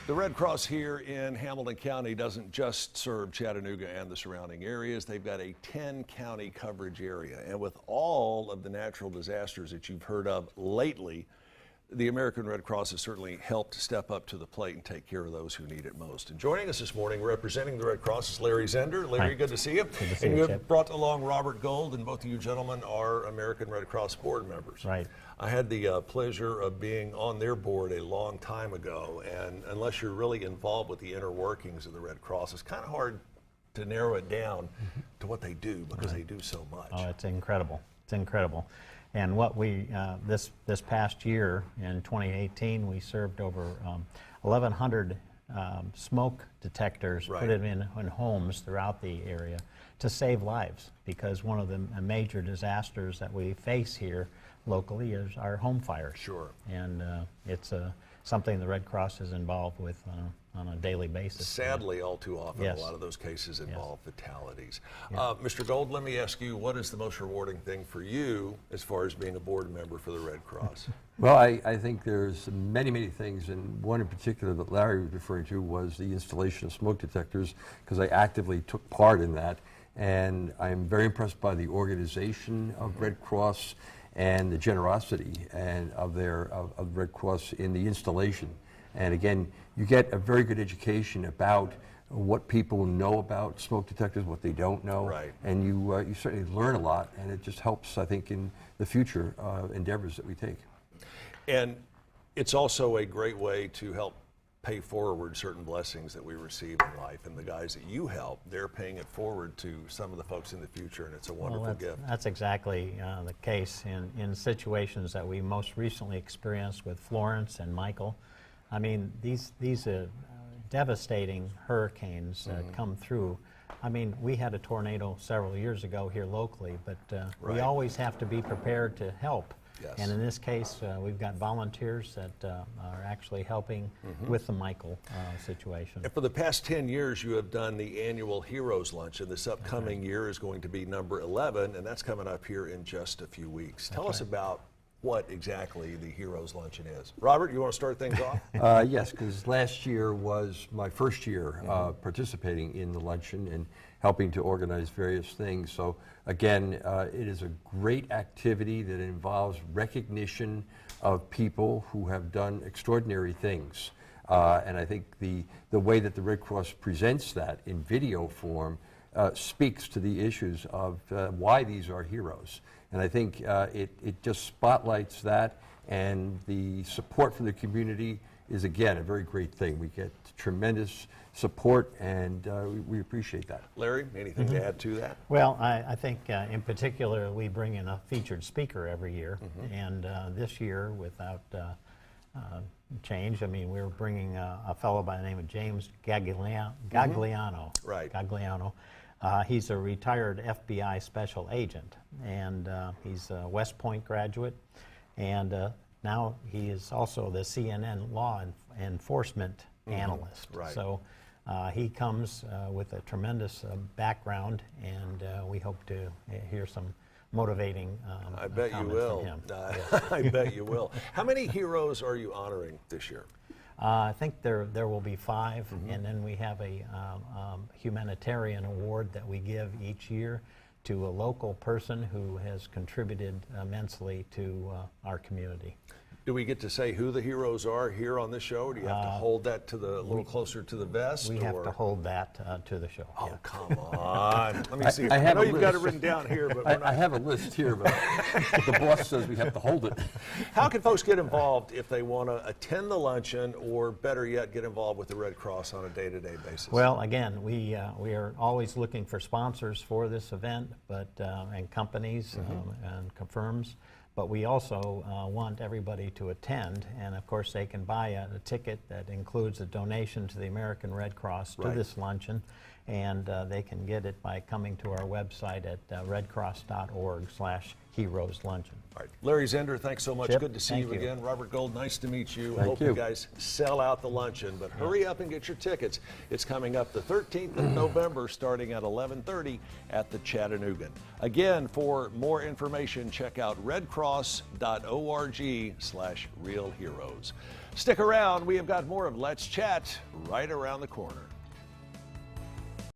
The Red Cross here in Hamilton County doesn't just serve Chattanooga and the surrounding areas. They've got a 10-county coverage area. And with all of the natural disasters that you've heard of lately, the American Red Cross has certainly helped step up to the plate and take care of those who need it most. And joining us this morning, representing the Red Cross, is Larry Zender. Larry, good to see you. Good to see and you, you Chip. have brought along Robert Gold, and both of you gentlemen are American Red Cross board members. Right. I had the pleasure of being on their board a long time ago, and unless you're really involved with the inner workings of the Red Cross, it's kind of hard to narrow it down to what they do, because they do so much. Oh, it's incredible. It's incredible. And what we, this past year in 2018, we served over 1,100 smoke detectors, Right. put it in homes throughout the area to save lives, because one of the major disasters that we face here locally is our home fires. Sure. And it's something the Red Cross is involved with on a daily basis. Sadly, all too often, Yes. a lot of those cases involve fatalities. Yeah. Mr. Gold, let me ask you, what is the most rewarding thing for you as far as being a board member for the Red Cross? Well, I think there's many, many things, and one in particular that Larry was referring to was the installation of smoke detectors, because I actively took part in that, and I'm very impressed by the organization of Red Cross and the generosity and of Red Cross in the installation. And again, you get a very good education about what people know about smoke detectors, what they don't know, Right. and you certainly learn a lot, and it just helps, I think, in the future endeavors that we take. And it's also a great way to help pay forward certain blessings that we receive in life. And the guys that you help, they're paying it forward to some of the folks in the future, and it's a wonderful gift. That's exactly the case in situations that we most recently experienced with Florence and Michael. I mean, these devastating hurricanes that come through. I mean, we had a tornado several years ago here locally, but Right. we always have to be prepared to help. Yes. And in this case, we've got volunteers that are actually helping with the Michael situation. And for the past 10 years, you have done the annual Heroes Lunch, and this upcoming year is going to be number 11, and that's coming up here in just a few weeks. Tell us about what exactly the Heroes Luncheon is. Robert, you want to start things off? Yes, because last year was my first year participating in the luncheon and helping to organize various things. So again, it is a great activity that involves recognition of people who have done extraordinary things. And I think the way that the Red Cross presents that in video form speaks to the issues of why these are heroes. And I think it just spotlights that, and the support from the community is, again, a very great thing. We get tremendous support, and we appreciate that. Larry, anything to add to that? Well, I think in particular we bring in a featured speaker every year, and this year, without change, I mean, we're bringing a fellow by the name of James Gagliano. Right. Gagliano. He's a retired FBI special agent, and he's a West Point graduate, and now he is also the CNN law enforcement analyst. Right. So he comes with a tremendous background, and we hope to hear some motivating I bet you comments will. from him. I bet you will. How many heroes are you honoring this year? I think there will be 5, and then we have a humanitarian award that we give each year to a local person who has contributed immensely to our community. Do we get to say who the heroes are here on this show, or do you have to hold that to a little closer to the vest? We have to hold that to the show. Oh, yeah. come on. Let me see. I have know a you've got it list. written down here, but we're I have a list here, but the boss says we have to hold it. how can folks get involved if they want to attend the luncheon, or better yet, get involved with the Red Cross on a day-to-day basis? Well, again, we are always looking for sponsors for this event, but and companies and firms. But we also want everybody to attend, and of course they can buy a ticket that includes a donation to the American Red Cross to Right. this luncheon, and they can get it by coming to our website at redcross.org/Heroes Luncheon. All right. Larry Zender, thanks so much. Chip, Good to see thank you you. again. Robert Gold, nice to meet you. I Thank hope you. you guys sell out the luncheon, but hurry up and get your tickets. It's coming up the 13th of November, starting at 11:30 at the Chattanoogan. Again, for more information, check out redcross.org/realheroes. Stick around. We have got more of Let's Chat right around the corner.